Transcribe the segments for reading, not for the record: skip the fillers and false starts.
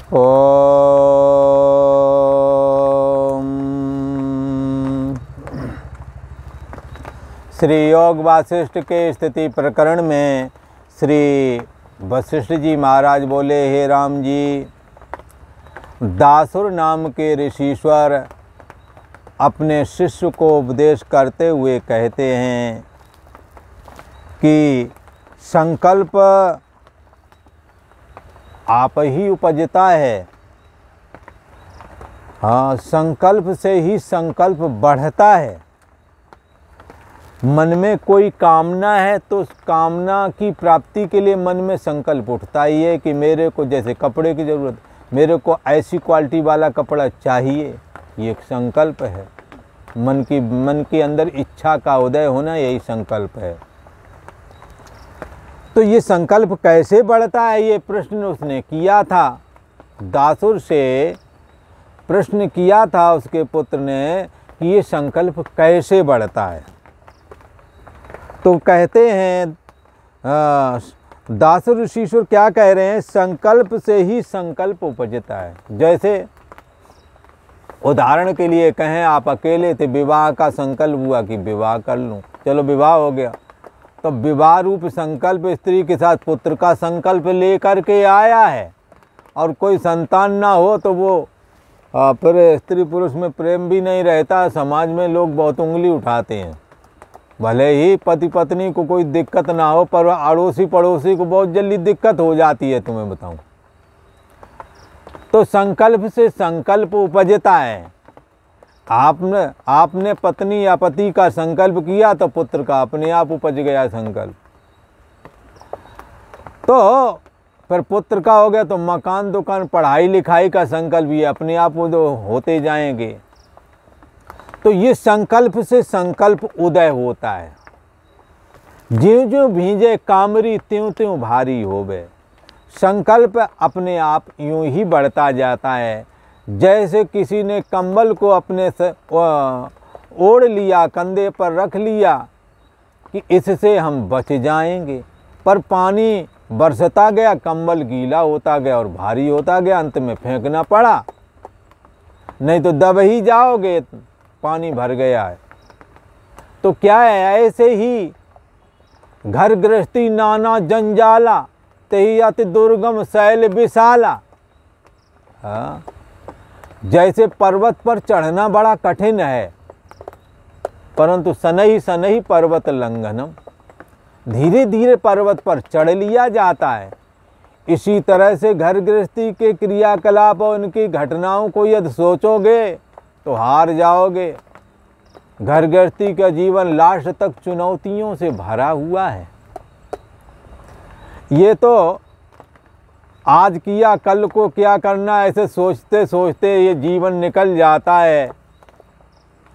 ओम। श्री योग वासिष्ठ के स्थिति प्रकरण में श्री वशिष्ठ जी महाराज बोले, हे राम जी, दासुर नाम के ऋषीश्वर अपने शिष्य को उपदेश करते हुए कहते हैं कि संकल्प आप ही उपजता है। हाँ, संकल्प से ही संकल्प बढ़ता है। मन में कोई कामना है तो उस कामना की प्राप्ति के लिए मन में संकल्प उठता ही है कि मेरे को, जैसे कपड़े की ज़रूरत, मेरे को ऐसी क्वालिटी वाला कपड़ा चाहिए, ये एक संकल्प है। मन के अंदर इच्छा का उदय होना, यही संकल्प है। तो ये संकल्प कैसे बढ़ता है, ये प्रश्न उसने किया था। दासुर से प्रश्न किया था उसके पुत्र ने कि ये संकल्प कैसे बढ़ता है। तो कहते हैं दासुर ऋषीश्वर क्या कह रहे हैं, संकल्प से ही संकल्प उपजता है। जैसे उदाहरण के लिए कहें, आप अकेले थे, विवाह का संकल्प हुआ कि विवाह कर लूं, चलो विवाह हो गया, तो विवाह रूप संकल्प स्त्री के साथ पुत्र का संकल्प लेकर के आया है। और कोई संतान ना हो तो वो फिर स्त्री पुरुष में प्रेम भी नहीं रहता। समाज में लोग बहुत उंगली उठाते हैं। भले ही पति पत्नी को कोई दिक्कत ना हो, पर अड़ोसी पड़ोसी को बहुत जल्दी दिक्कत हो जाती है, तुम्हें बताऊं। तो संकल्प से संकल्प उपजता है। आपने पत्नी या पति का संकल्प किया तो पुत्र का अपने आप उपज गया संकल्प। तो फिर पुत्र का हो गया तो मकान दुकान पढ़ाई लिखाई का संकल्प ये अपने आप होते जाएंगे। तो ये संकल्प से संकल्प उदय होता है। ज्यों ज्यों भींजे कामरी त्यों त्यों भारी होवे। संकल्प अपने आप यूं ही बढ़ता जाता है। जैसे किसी ने कंबल को अपने से ओढ़ लिया, कंधे पर रख लिया कि इससे हम बच जाएंगे, पर पानी बरसता गया, कंबल गीला होता गया और भारी होता गया, अंत में फेंकना पड़ा, नहीं तो दब ही जाओगे, पानी भर गया है। तो क्या है, ऐसे ही घर गृहस्थी नाना जंजाला, तही अति दुर्गम शैल विशाला। हाँ, जैसे पर्वत पर चढ़ना बड़ा कठिन है, परंतु सनही सनही पर्वत लंघनम, धीरे धीरे पर्वत पर चढ़ लिया जाता है। इसी तरह से घर गृहस्थी के क्रियाकलाप और उनकी घटनाओं को यदि सोचोगे तो हार जाओगे। घर गृहस्थी का जीवन लास्ट तक चुनौतियों से भरा हुआ है। ये तो आज किया कल को क्या करना, ऐसे सोचते सोचते ये जीवन निकल जाता है।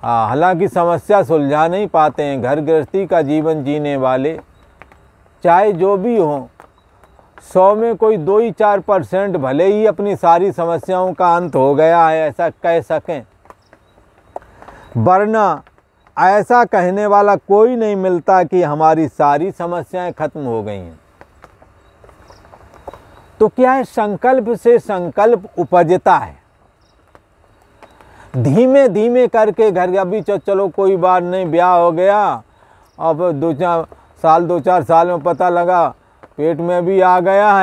हालांकि समस्या सुलझा नहीं पाते हैं। घर गृहस्थी का जीवन जीने वाले चाहे जो भी हों, 100 में कोई 2-4% भले ही अपनी सारी समस्याओं का अंत हो गया है ऐसा कह सकें, वरना ऐसा कहने वाला कोई नहीं मिलता कि हमारी सारी समस्याएं खत्म हो गई हैं। तो क्या है, संकल्प से संकल्प उपजता है। धीमे धीमे करके घर, अभी चलो कोई बात नहीं, ब्याह हो गया, अब 2-4 साल में पता लगा पेट में भी आ गया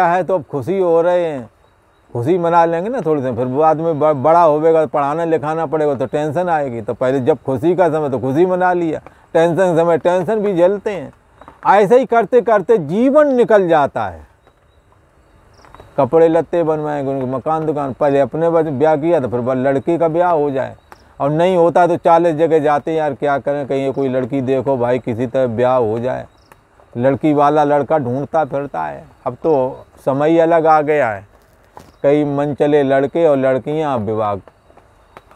है तो अब खुशी हो रहे हैं, खुशी मना लेंगे ना थोड़ी देर, फिर बाद में बड़ा होगा, पढ़ाना लिखाना पड़ेगा तो टेंशन आएगी। तो पहले जब खुशी का समय तो खुशी मना लिया, टेंशन के समय टेंशन भी झेलते हैं। ऐसे ही करते करते जीवन निकल जाता है। कपड़े लत्ते बनवाएंगे, उनके मकान दुकान, पहले अपने ब्याह किया तो फिर लड़की का ब्याह हो जाए, और नहीं होता तो 40 जगह जाते हैं, यार क्या करें, कहीं कोई लड़की देखो भाई, किसी तरह ब्याह हो जाए। लड़की वाला लड़का ढूंढता फिरता है। अब तो समय अलग आ गया है। कई मन चले लड़के और लड़कियां विवाह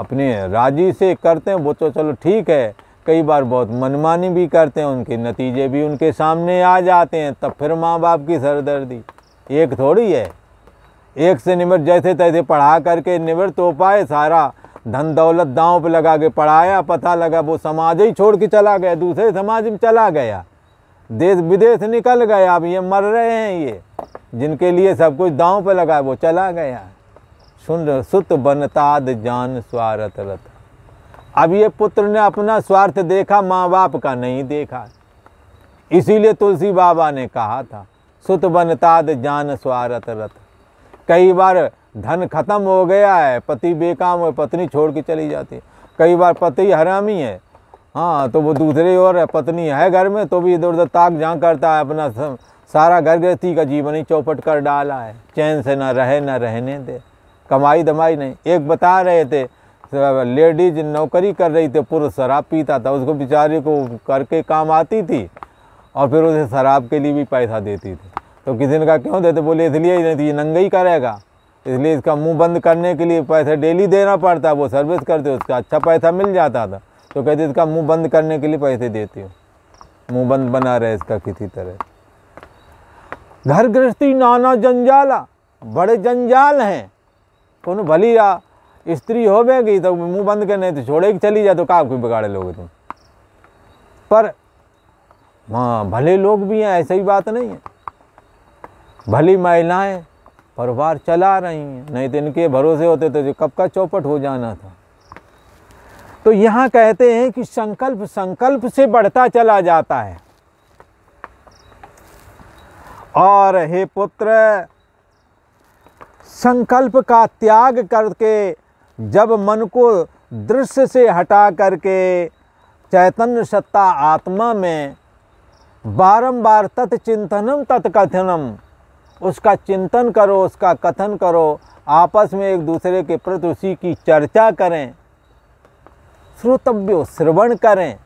अपने राजी से करते हैं, वो तो चलो ठीक है। कई बार बहुत मनमानी भी करते हैं, उनके नतीजे भी उनके सामने आ जाते हैं। तब फिर माँ बाप की सरदर्दी एक थोड़ी है, एक से निवृत्त जैसे तैसे पढ़ा करके निवृत्त हो पाए, सारा धन दौलत दांव पे लगा के पढ़ाया, पता लगा वो समाज ही छोड़ के चला गया, दूसरे समाज में चला गया, देश विदेश निकल गया, अब ये मर रहे हैं ये। जिनके लिए सब कुछ दांव पे लगा वो चला गया। सुन सुत बनताद जान स्वार्थ रत। अब ये पुत्र ने अपना स्वार्थ देखा, माँ बाप का नहीं देखा। इसीलिए तुलसी बाबा ने कहा था सुत बनताद जान स्वार्थ रत। कई बार धन खत्म हो गया है, पति बेकाम है, पत्नी छोड़ के चली जाती है। कई बार पति हरामी है, हाँ, तो वो दूसरे और पत्नी है घर में तो भी इधर उधर ताक झांक करता है, अपना सारा घर गृहस्थी का जीवन ही चौपट कर डाला है। चैन से ना रहे ना रहने दे, कमाई धमाई नहीं। एक बता रहे थे लेडीज नौकरी कर रही थी, पुरुष शराब पीता था, उसको बेचारे को करके काम आती थी और फिर उसे शराब के लिए भी पैसा देती थी। तो किसी ने कहा क्यों देते, बोले इसलिए ही नहीं, नंगा ही करेगा, इसलिए इसका मुंह बंद करने के लिए पैसे डेली देना पड़ता, वो सर्विस करते उसका अच्छा पैसा मिल जाता था। तो कहते इसका मुंह बंद करने के लिए पैसे देती हो, मुंह बंद बना रहे इसका किसी तरह। घर गृहस्थी नाना जंजाला, बड़े जंजाल हैं। कौन भली स्त्री होवेगी तो मुंह बंद करने तो छोड़ेगी चली जाए, तो कहाँ कोई बिगाड़े लोगे तुम। पर हाँ, भले लोग भी हैं, ऐसा ही बात नहीं है। भली महिलाएं परिवार चला रही हैं, नहीं तो इनके भरोसे होते तो जो कब का चौपट हो जाना था। तो यहाँ कहते हैं कि संकल्प संकल्प से बढ़ता चला जाता है। और हे पुत्र, संकल्प का त्याग करके जब मन को दृश्य से हटा करके चैतन्य सत्ता आत्मा में बारंबार तत्चिंतनम तत्कथनम, उसका चिंतन करो, उसका कथन करो, आपस में एक दूसरे के प्रति उसी की चर्चा करें, श्रोतव्यो श्रवण करें,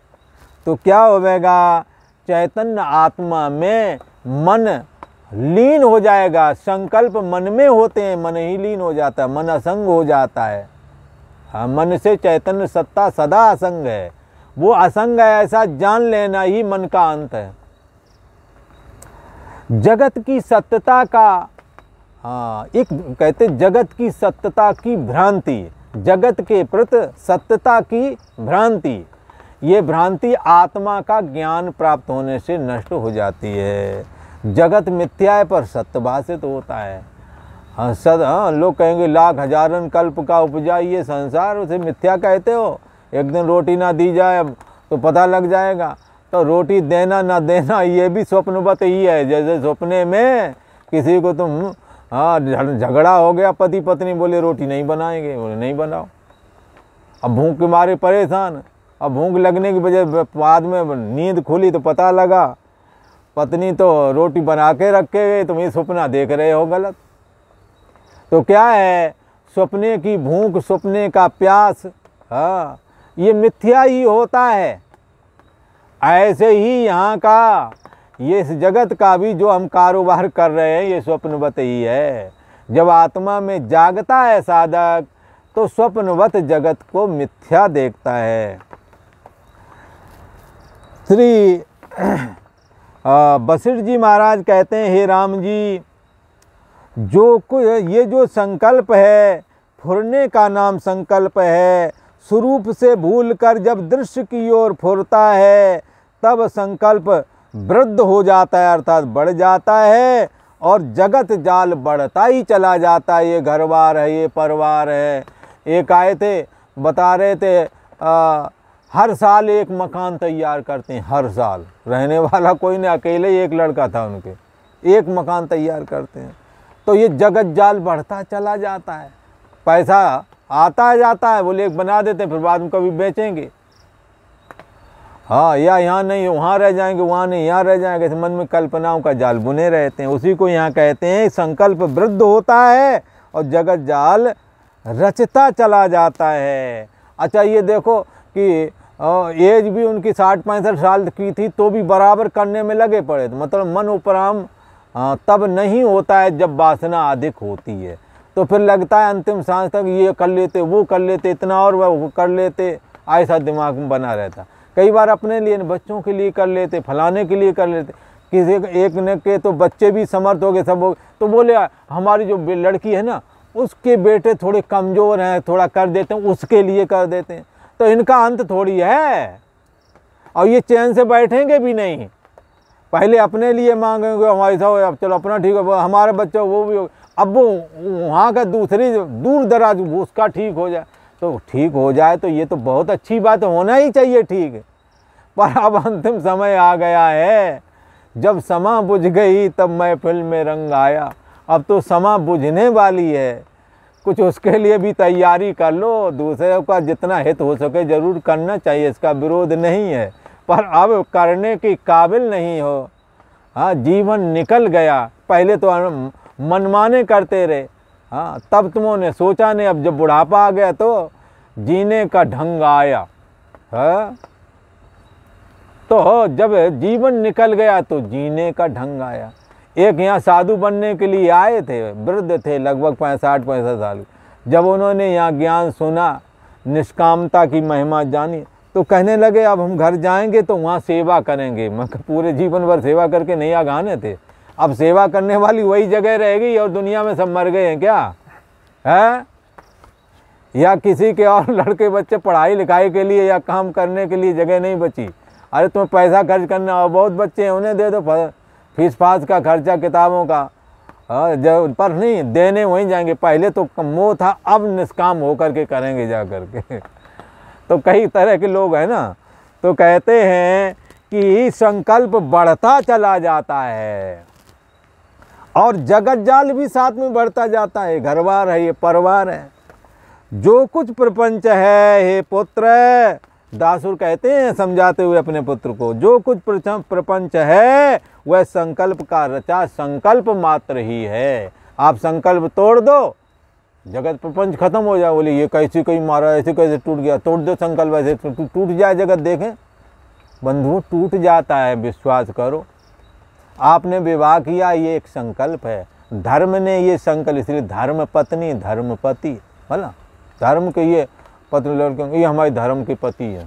तो क्या होगा, चैतन्य आत्मा में मन लीन हो जाएगा। संकल्प मन में होते हैं, मन ही लीन हो जाता है, मन असंग हो जाता है। हाँ, मन से चैतन्य सत्ता सदा असंग है, वो असंग है ऐसा जान लेना ही मन का अंत है। जगत की सत्यता का, हाँ, एक कहते जगत की सत्यता की भ्रांति, जगत के प्रति सत्यता की भ्रांति, ये भ्रांति आत्मा का ज्ञान प्राप्त होने से नष्ट हो जाती है। जगत मिथ्या है पर सत्य भाषित होता है। हाँ, लोग कहेंगे लाख हजारन कल्प का उपजा ये संसार, उसे मिथ्या कहते हो। एक दिन रोटी ना दी जाए तो पता लग जाएगा। तो रोटी देना ना देना ये भी स्वप्नवत ही है। जैसे सपने में किसी को तुम, हाँ, झगड़ा हो गया, पति पत्नी बोले रोटी नहीं बनाएंगे, बोले नहीं बनाओ। अब भूख के मारे परेशान, अब भूख लगने की वजह बाद में नींद खुली तो पता लगा पत्नी तो रोटी बना के रखे गए, तुम ये सपना देख रहे हो गलत। तो क्या है, सपने की भूख, सपने का प्यास, हाँ, ये मिथ्या ही होता है। ऐसे ही यहाँ का, ये इस जगत का भी जो हम कारोबार कर रहे हैं ये स्वप्नवत ही है। जब आत्मा में जागता है साधक तो स्वप्नवत जगत को मिथ्या देखता है। श्री वशिष्ठ जी महाराज कहते हैं, हे राम जी, ये जो संकल्प है, फुरने का नाम संकल्प है। स्वरूप से भूलकर जब दृश्य की ओर फुरता है तब संकल्प वृद्ध हो जाता है, अर्थात बढ़ जाता है, और जगत जाल बढ़ता ही चला जाता है। ये घर बार है, ये परिवार है। एक आए थे, बता रहे थे हर साल एक मकान तैयार करते हैं, हर साल। रहने वाला कोई नहीं, अकेले ही एक लड़का था उनके, एक मकान तैयार करते हैं। तो ये जगत जाल बढ़ता चला जाता है, पैसा आता जाता है, बोले एक बना देते हैं फिर बाद में कभी बेचेंगे, हाँ, या यहाँ नहीं वहाँ रह जाएंगे, वहाँ नहीं यहाँ रह जाएंगे। इस मन में कल्पनाओं का जाल बुने रहते हैं। उसी को यहाँ कहते हैं संकल्प वृद्ध होता है और जगत जाल रचता चला जाता है। अच्छा, ये देखो कि एज भी उनकी 60-65 साल की थी तो भी बराबर करने में लगे पड़े थे। मतलब मन उपराम तब नहीं होता है जब वासना अधिक होती है, तो फिर लगता है अंतिम सांस तक ये कर लेते, वो कर लेते, इतना और वो कर लेते, ऐसा दिमाग में बना रहता। कई बार अपने लिए, बच्चों के लिए कर लेते, फलाने के लिए कर लेते। किसी एक ने के तो बच्चे भी समर्थ हो गए, सब हो, तो बोले हमारी जो लड़की है ना उसके बेटे थोड़े कमज़ोर हैं, थोड़ा कर देते हैं, उसके लिए कर देते हैं। तो इनका अंत थोड़ी है, और ये चैन से बैठेंगे भी नहीं। पहले अपने लिए मांगेंगे, हमारे साथ अब चलो अपना ठीक है, हमारे बच्चे वो भी, अब वो वहाँ का दूसरी दूर दराज उसका ठीक हो जाए, तो ठीक हो जाए तो ये तो बहुत अच्छी बात, होना ही चाहिए ठीक। पर अब अंतिम समय आ गया है, जब समा बुझ गई तब महफिल में रंग आया। अब तो समा बुझने वाली है, कुछ उसके लिए भी तैयारी कर लो। दूसरे का जितना हित हो सके जरूर करना चाहिए, इसका विरोध नहीं है, पर अब करने के काबिल नहीं हो। हाँ, जीवन निकल गया, पहले तो मनमाने करते रहे, हाँ तब तुमने सोचा नहीं, अब जब बुढ़ापा आ गया तो जीने का ढंग आया। हाँ, तो जब जीवन निकल गया तो जीने का ढंग आया। एक यहाँ साधु बनने के लिए आए थे, वृद्ध थे लगभग 65 साल। जब उन्होंने यहाँ ज्ञान सुना, निष्कामता की महिमा जानी, तो कहने लगे अब हम घर जाएंगे तो वहाँ सेवा करेंगे। मैं पूरे जीवन भर सेवा करके नहीं आगाने थे, अब सेवा करने वाली वही जगह रहेगी और दुनिया में सब मर गए हैं क्या है? या किसी के और लड़के बच्चे पढ़ाई लिखाई के लिए या काम करने के लिए जगह नहीं बची। अरे तुम्हें पैसा खर्च करना, और बहुत बच्चे हैं उन्हें दे दो, फीस फास का खर्चा, किताबों का, जब पर नहीं देने वहीं जाएंगे। पहले तो मोह था, अब निष्काम होकर के करेंगे जा करके। तो कई तरह के लोग हैं ना, तो कहते हैं कि संकल्प बढ़ता चला जाता है और जगत जाल भी साथ में बढ़ता जाता है। घर बार है, ये परिवार है, जो कुछ प्रपंच है हे पुत्र, दासुर कहते हैं समझाते हुए अपने पुत्र को, जो कुछ प्रपंच है वह संकल्प का रचा संकल्प मात्र ही है। आप संकल्प तोड़ दो, जगत प्रपंच खत्म हो जाए। बोले ये कैसे कहीं मारा, ऐसे कैसे टूट गया, तोड़ दो संकल्प, ऐसे टूट जाए जगत। देखें बंधु, टूट जाता है, विश्वास करो। आपने विवाह किया, ये एक संकल्प है, धर्म ने ये संकल्प, इसलिए धर्म पत्नी धर्म पति, बोला धर्म के ये पत्नी लड़के, ये हमारी धर्म की पति है,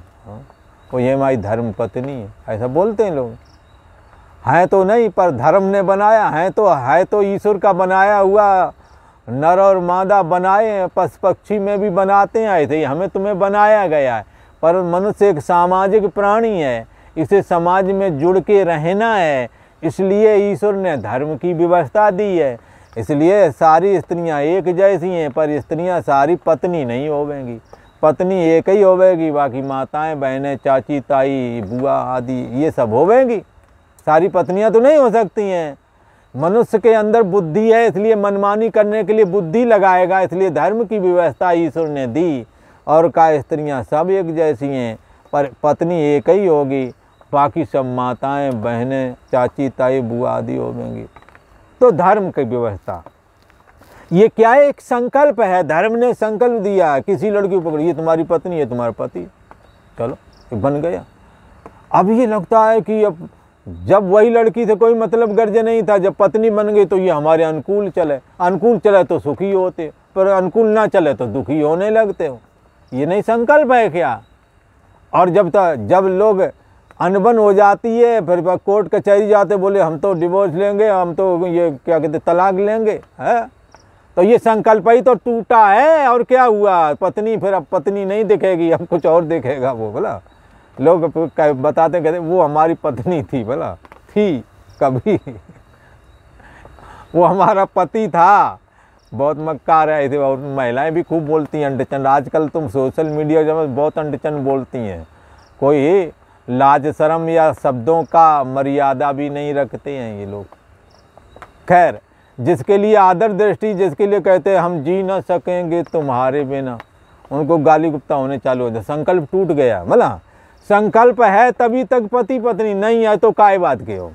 और ये हमारी धर्म पत्नी है, ऐसा बोलते हैं लोग। हैं तो नहीं, पर धर्म ने बनाया है, तो ईश्वर का बनाया हुआ, नर और मादा बनाए हैं, पशु पक्षी में भी बनाते हैं, ऐसे ही हमें तुम्हें बनाया गया है। पर मनुष्य एक सामाजिक प्राणी है, इसे समाज में जुड़ के रहना है, इसलिए ईश्वर ने धर्म की व्यवस्था दी है। इसलिए सारी स्त्रियां एक जैसी हैं, पर स्त्रियां सारी पत्नी नहीं होवेंगी, पत्नी एक ही होवेगी, बाकी माताएं, बहनें, चाची, ताई, बुआ आदि ये सब होवेंगी। सारी पत्नियां तो नहीं हो सकती हैं। मनुष्य के अंदर बुद्धि है, इसलिए मनमानी करने के लिए बुद्धि लगाएगा, इसलिए धर्म की व्यवस्था ईश्वर ने दी। और का स्त्रियां सब एक जैसी हैं, पर पत्नी एक ही होगी, बाकी सब माताएं, बहनें, चाची, ताई, बुआ आदि होंगी। तो धर्म की व्यवस्था ये क्या है? एक संकल्प है, धर्म ने संकल्प दिया, किसी लड़की को पकड़, ये तुम्हारी पत्नी है, तुम्हारा पति, चलो बन गया। अब ये लगता है कि अब जब वही लड़की से कोई मतलब गर्ज नहीं था, जब पत्नी बन गई तो ये हमारे अनुकूल चले, अनुकूल चले तो सुखी होते, पर अनुकूल ना चले तो दुखी होने लगते हो। ये नहीं संकल्प है क्या? और जब लोग अनबन हो जाती है, फिर कोर्ट कचहरी जाते, बोले हम तो डिवोर्स लेंगे, हम तो ये क्या कहते तलाक लेंगे, है तो ये संकल्प ही तो टूटा है। और क्या हुआ? पत्नी, फिर अब पत्नी नहीं दिखेगी, अब कुछ और दिखेगा। वो बोला लोग बताते कहते वो हमारी पत्नी थी, बोला थी कभी वो हमारा पति था। बहुत मक्कार है ऐसे, और महिलाएं भी खूब बोलती हैं अंडचंड। आजकल तुम सोशल मीडिया जब बहुत अंडचंड बोलती हैं, कोई लाज शर्म या शब्दों का मर्यादा भी नहीं रखते हैं ये लोग। खैर, जिसके लिए आदर दृष्टि, जिसके लिए कहते हैं हम जी ना सकेंगे तुम्हारे बिना, उनको गाली गुप्ता होने चालू हो जाए। संकल्प टूट गया, बोला संकल्प है तभी तक पति पत्नी, नहीं है तो काय बात के हो।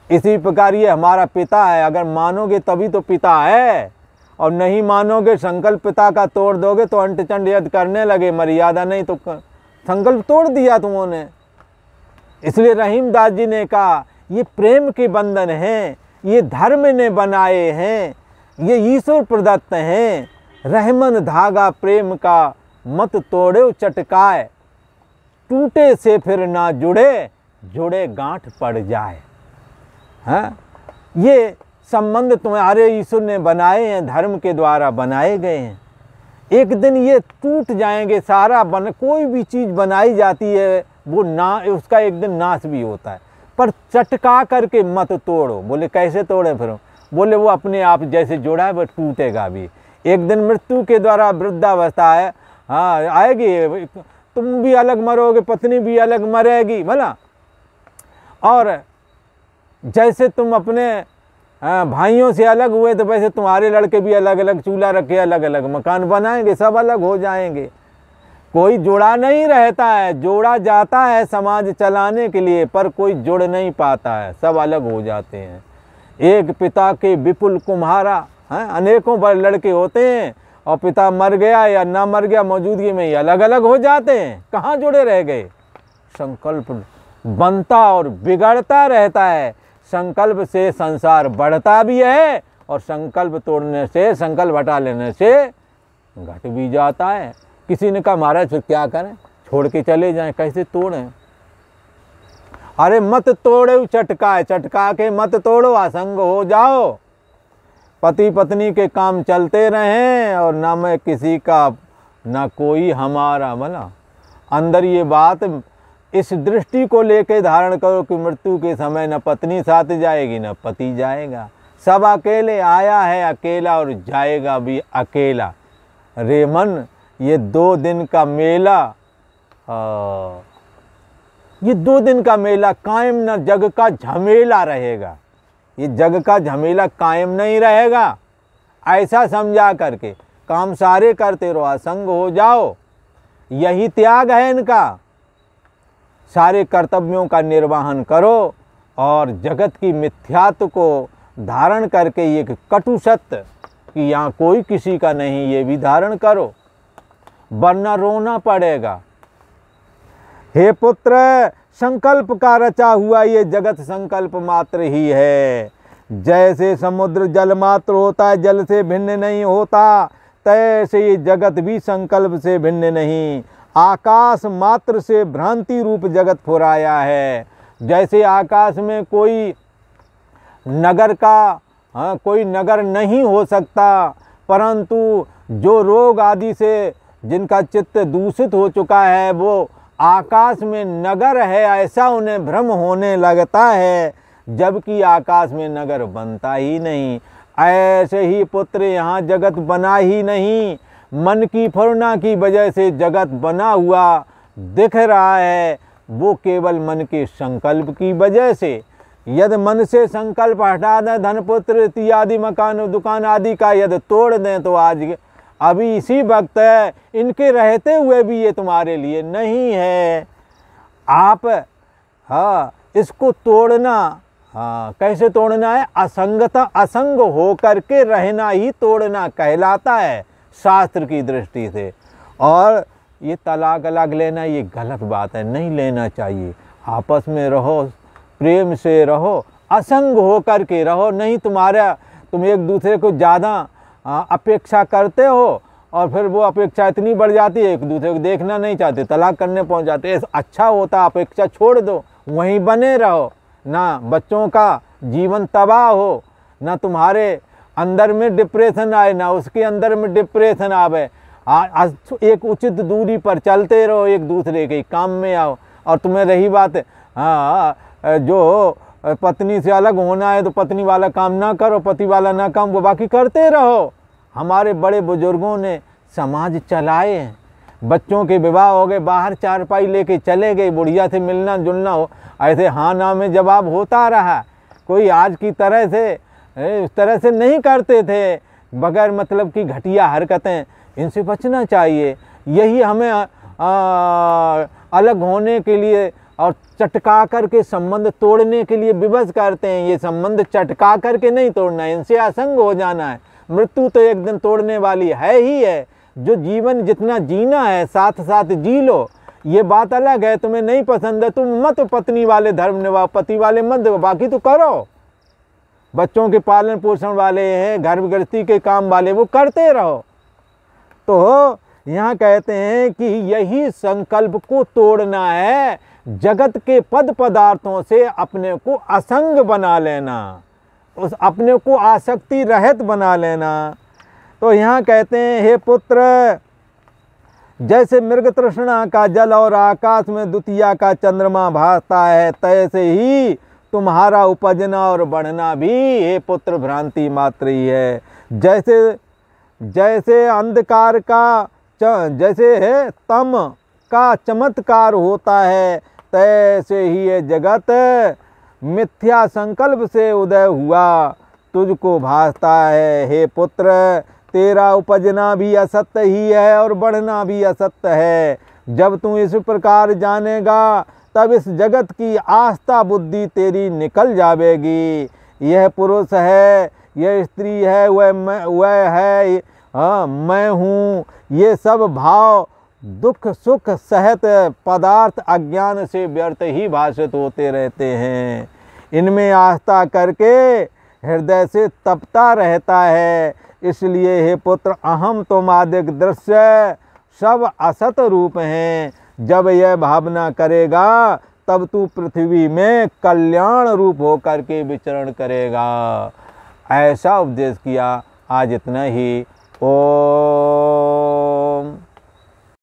इसी प्रकार ये हमारा पिता है, अगर मानोगे तभी तो पिता है, और नहीं मानोगे, संकल्प पिता का तोड़ दोगे तो अंटचंड यद करने लगे, मर्यादा नहीं तो संकल्प तोड़ दिया तुमने। इसलिए रहीमदास जी ने कहा ये प्रेम के बंधन हैं, ये धर्म ने बनाए हैं, ये ईश्वर प्रदत्त हैं। रहमन धागा प्रेम का मत तोड़ो चटकाए, टूटे से फिर ना जुड़े, जुड़े गांठ पड़ जाए। हाँ, ये संबंध तुम्हारे ईश्वर ने बनाए हैं, धर्म के द्वारा बनाए गए हैं। एक दिन ये टूट जाएंगे, सारा कोई भी चीज़ बनाई जाती है वो उसका एक दिन नाश भी होता है, पर चटका करके मत तोड़ो। बोले कैसे तोड़े फिर? बोले वो अपने आप जैसे जोड़ा है वो टूटेगा भी। एक दिन मृत्यु के द्वारा वृद्धावस्था है, हाँ आएगी, तुम भी अलग मरोगे, पत्नी भी अलग मरेगी भला। और जैसे तुम अपने भाइयों से अलग हुए तो वैसे तुम्हारे लड़के भी अलग अलग चूल्हा रखे, अलग अलग मकान बनाएंगे, सब अलग हो जाएंगे। कोई जुड़ा नहीं रहता है, जोड़ा जाता है समाज चलाने के लिए, पर कोई जुड़ नहीं पाता है, सब अलग हो जाते हैं। एक पिता के विपुल कुम्हारा हैं, अनेकों बार लड़के होते हैं और पिता मर गया या ना मर गया, मौजूदगी में ही अलग अलग हो जाते हैं, कहाँ जुड़े रह गए। संकल्प बनता और बिगड़ता रहता है। संकल्प से संसार बढ़ता भी है और संकल्प तोड़ने से, संकल्प हटा लेने से घट भी जाता है। किसी ने कहा महाराज फिर क्या करें, छोड़ के चले जाएं, कैसे तोड़ें? अरे मत तोड़ो चटका, चटका के मत तोड़ो, असंग हो जाओ। पति पत्नी के काम चलते रहें और ना मैं किसी का ना कोई हमारा। भला अंदर ये बात, इस दृष्टि को लेकर धारण करो कि मृत्यु के समय न पत्नी साथ जाएगी न पति जाएगा, सब अकेले, आया है अकेला और जाएगा भी अकेला। रे मन, ये 2 दिन का मेला, ये 2 दिन का मेला कायम न जग का झमेला रहेगा। ये जग का झमेला कायम नहीं रहेगा। ऐसा समझा करके काम सारे करते रहो, असंग हो जाओ, यही त्याग है इनका। सारे कर्तव्यों का निर्वहन करो और जगत की मिथ्यात्व को धारण करके ये कटु सत्य कि यहाँ कोई किसी का नहीं, ये भी धारण करो, वरना रोना पड़ेगा। हे पुत्र, संकल्प का रचा हुआ ये जगत संकल्प मात्र ही है। जैसे समुद्र जल मात्र होता है, जल से भिन्न नहीं होता, तैसे ये जगत भी संकल्प से भिन्न नहीं। आकाश मात्र से भ्रांति रूप जगत फुराया है। जैसे आकाश में कोई नगर का कोई नगर नहीं हो सकता, परंतु जो रोग आदि से जिनका चित्त दूषित हो चुका है वो आकाश में नगर है ऐसा उन्हें भ्रम होने लगता है, जबकि आकाश में नगर बनता ही नहीं। ऐसे ही पुत्र यहाँ जगत बना ही नहीं, मन की फुरना की वजह से जगत बना हुआ दिख रहा है, वो केवल मन के संकल्प की वजह से। यदि मन से संकल्प हटा दें, धन पुत्र इत्यादि मकान दुकान आदि का यदि तोड़ दें, तो आज अभी इसी वक्त है, इनके रहते हुए भी ये तुम्हारे लिए नहीं है। आप इसको तोड़ना, कैसे तोड़ना है? असंगता, असंग हो करके रहना ही तोड़ना कहलाता है शास्त्र की दृष्टि से। और ये तलाक अलग लेना ये गलत बात है, नहीं लेना चाहिए। आपस में रहो, प्रेम से रहो, असंग हो करके रहो। नहीं तुम एक दूसरे को ज़्यादा अपेक्षा करते हो और फिर वो अपेक्षा इतनी बढ़ जाती है, एक दूसरे को देखना नहीं चाहते, तलाक करने पहुंच जाते। अच्छा होता अपेक्षा छोड़ दो, वहीं बने रहो, ना बच्चों का जीवन तबाह हो, ना तुम्हारे अंदर में डिप्रेशन आए, ना उसके अंदर में डिप्रेशन आवे। एक उचित दूरी पर चलते रहो, एक दूसरे के काम में आओ। और तुम्हें रही बात जो पत्नी से अलग होना है तो पत्नी वाला काम ना करो, पति वाला ना काम, वो बाकी करते रहो। हमारे बड़े बुजुर्गों ने समाज चलाए हैं, बच्चों के विवाह हो गए, बाहर चारपाई लेके चले गए, बुढ़िया से मिलना जुलना हो, ऐसे हाँ ना में जवाब होता रहा। कोई आज की तरह से इस तरह से नहीं करते थे, बगैर मतलब की घटिया हरकतें, इनसे बचना चाहिए। यही हमें अलग होने के लिए और चटका करके संबंध तोड़ने के लिए विवश करते हैं। ये संबंध चटका करके नहीं तोड़ना है, इनसे असंग हो जाना है। मृत्यु तो एक दिन तोड़ने वाली है ही है। जो जीवन जितना जीना है साथ साथ जी लो। ये बात अलग है, तुम्हें नहीं पसंद है तुम मत पत्नी वाले धर्म निभाओ, पति वाले मत, बाकी तो करो। बच्चों के पालन पोषण वाले हैं, घर गृहस्थी के काम वाले, वो करते रहो। तो यहाँ कहते हैं कि यही संकल्प को तोड़ना है, जगत के पद पदार्थों से अपने को असंग बना लेना, उस अपने को आसक्ति रहित बना लेना। तो यहाँ कहते हैं हे पुत्र, जैसे मृग तृष्णा का जल और आकाश में द्वितीया का चंद्रमा भासता है, तैसे ही तुम्हारा उपजना और बढ़ना भी हे पुत्र भ्रांति मात्र ही है। जैसे जैसे अंधकार का जैसे है तम का चमत्कार होता है, तैसे ही ये जगत मिथ्या संकल्प से उदय हुआ तुझको भासता है। हे पुत्र, तेरा उपजना भी असत्य ही है और बढ़ना भी असत्य है। जब तू इस प्रकार जानेगा तब इस जगत की आस्था बुद्धि तेरी निकल जावेगी। यह पुरुष है, यह स्त्री है, वह है, हाँ मैं हूँ, ये सब भाव दुख सुख सहित पदार्थ अज्ञान से व्यर्थ ही भाषित होते रहते हैं। इनमें आस्था करके हृदय से तपता रहता है। इसलिए हे पुत्र, अहम तुम आदिक दृश्य सब असत रूप हैं। जब यह भावना करेगा तब तू पृथ्वी में कल्याण रूप होकर के विचरण करेगा। ऐसा उपदेश किया। आज इतना ही। ओ